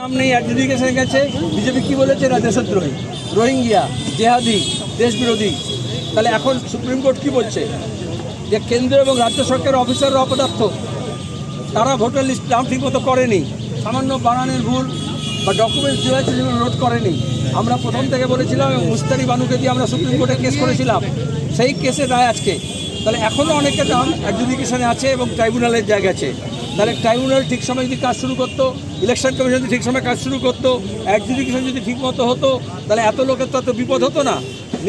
নাম নেই অ্যাডজুডিকেশনের কাছে। বিজেপি কি বলেছে? এরা দেশদ্রোহী, রোহিঙ্গিয়া, জেহাদি, দেশ বিরোধী। তাহলে এখন সুপ্রিম কোর্ট কি বলছে? যে কেন্দ্র এবং রাজ্য সরকারের অফিসাররা অপদার্থ, তারা ভোটার লিস্ট নাম ঠিকমতো করেনি, সামান্য বানানের ভুল বা ডকুমেন্টস দেওয়া হয়েছে সেগুলো নোট করেনি। আমরা প্রথম থেকে বলেছিলাম এবং মুস্তারি বানুকে দিয়ে আমরা সুপ্রিম কোর্টে কেস করেছিলাম, সেই কেসের রায় আজকে। তাহলে এখনও অনেকের নাম অ্যাডজুডিকেশনে আছে এবং ট্রাইব্যুনালের জায়গা আছে। তাহলে ট্রাইব্যুনাল ঠিক সময় যদি কাজ শুরু করতো, ইলেকশন কমিশন যদি ঠিক সময় কাজ শুরু করতো, অ্যাডজুডিকেশন যদি ঠিকমতো হতো, তাহলে এত লোকের তো এত বিপদ হতো না।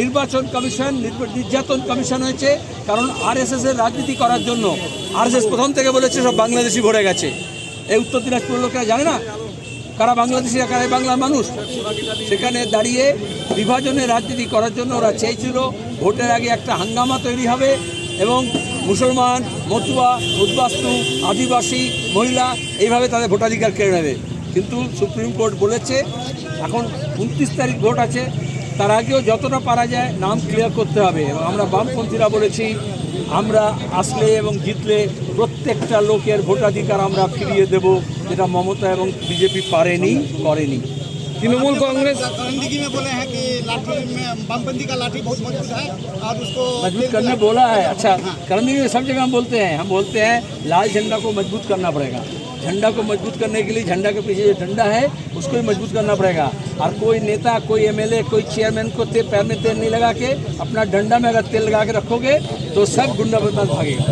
নির্বাচন কমিশন নির্যাতন কমিশন হয়েছে কারণ আরএসএসের রাজনীতি করার জন্য। আরএসএস প্রথম থেকে বলেছে সব বাংলাদেশি ভরে গেছে। এই উত্তর দিনাজপুর লোকেরা জানে না কারা বাংলাদেশি, কারা বাংলার মানুষ। সেখানে দাঁড়িয়ে বিভাজনের রাজনীতি করার জন্য ওরা চেয়েছিল ভোটের আগে একটা হাঙ্গামা তৈরি হবে এবং মুসলমান, মতুয়া, উদ্বাস্তু, আদিবাসী, মহিলা এইভাবে তাদের ভোটাধিকার কেড়ে নেবে। কিন্তু সুপ্রিম কোর্ট বলেছে এখন 29 তারিখ ভোট আছে, তার আগেও যতটা পারা যায় নাম ক্লিয়ার করতে হবে। এবং আমরা বামপন্থীরা বলেছি আমরা আসলে এবং জিতলে প্রত্যেকটা লোকের ভোটাধিকার আমরা ফিরিয়ে দেব, যেটা মমতা এবং বিজেপি করেনি। तृणमूल कांग्रेस करंदी में बोले हैं कि लाठी में वामपंथी का लाठी बहुत मजबूत है और उसको मजबूत करने बोला है। अच्छा, करंदी में सब जगह हम बोलते हैं लाल झंडा को मजबूत करना पड़ेगा। झंडा को मजबूत करने के लिए झंडा के पीछे जो डंडा है उसको भी मजबूत करना पड़ेगा। और कोई नेता, कोई एमएलए, कोई चेयरमैन को पैर में तेल नहीं लगा के अपना डंडा में अगर तेल लगा के रखोगे तो सब गुंडा बदमाश भागेगा।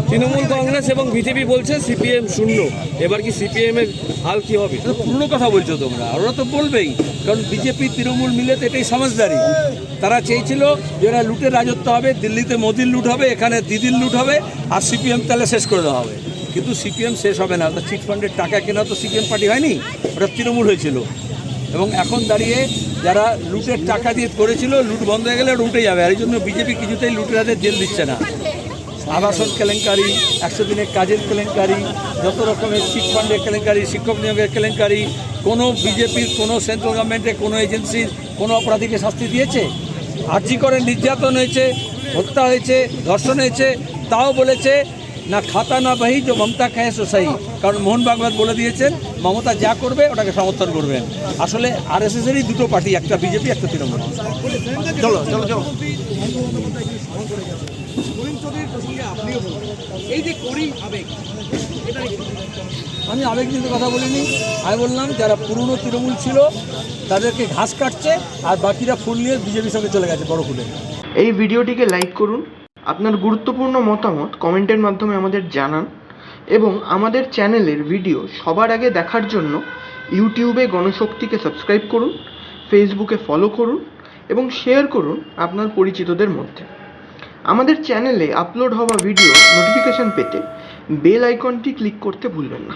তৃণমূল কংগ্রেস এবং বিজেপি বলছে সিপিএম শূন্য, এবার কি সিপিএম এর হাল কি হবে? পুরনো কথা বলছো তোমরা, ওরা তো বলবেই, কারণ বিজেপি তৃণমূল মিলে তো এটাই সমঝদারি। তারা চেয়েছিল যে এরা লুটের রাজত্ব হবে, দিল্লিতে মোদির লুট হবে, এখানে দিদির লুট হবে, আর সিপিএম তাহলে শেষ করে দেওয়া হবে। কিন্তু সিপিএম শেষ হবে না। চিট ফান্ডের টাকা কেনা তো সিপিএম পার্টি হয়নি, ওটা তৃণমূল হয়েছিল। এবং এখন দাঁড়িয়ে যারা লুটের টাকা দিয়ে করেছিল, লুট বন্ধ হয়ে গেলে ওটা উঠে যাবে। আর এই জন্য বিজেপি কিছুতেই লুটের হাতে জেল দিচ্ছে না। আবাসন কেলেঙ্কারি, 100 দিনের কাজের কেলেঙ্কারি, যত রকমের চিট ফান্ডের কেলেঙ্কারি, শিক্ষক নিয়োগের কেলেঙ্কারি, কোনো বিজেপির কোনো সেন্ট্রাল গভর্নমেন্টের কোনো এজেন্সির কোনো অপরাধীকে শাস্তি দিয়েছে? আর্জি করে নির্যাতন হয়েছে, হত্যা হয়েছে, ধর্ষণ হয়েছে, তাও বলেছে না খাতা না বহি যে মমতা খায় সো সহি। কারণ মোহন ভাগবত বলে দিয়েছেন মমতা যা করবে ওটাকে সমর্থন করবেন। আসলে আরএসএসেরই দুটো পার্টি, একটা বিজেপি, একটা তৃণমূল। চলো চলো চলো। আমি আবেগ নিয়ে কথা বলিনি। আমি বললাম যারা পুরনো তৃণমূল ছিল তাদেরকে ঘাস কাটছে, আর বাকিরা ফুল নিয়ে বিজেপির সঙ্গে চলে গেছে বড় ফুলে। এই ভিডিওটিকে লাইক করুন, আপনার গুরুত্বপূর্ণ মতামত কমেন্টের মাধ্যমে আমাদের জানান এবং আমাদের চ্যানেলের ভিডিও সবার আগে দেখার জন্য ইউটিউবে গণশক্তিকে সাবস্ক্রাইব করুন, ফেসবুকে ফলো করুন এবং শেয়ার করুন আপনার পরিচিতদের মধ্যে। আমাদের চ্যানেলে আপলোড হওয়া ভিডিও নোটিফিকেশন পেতে বেল আইকনটি ক্লিক করতে ভুলবেন না।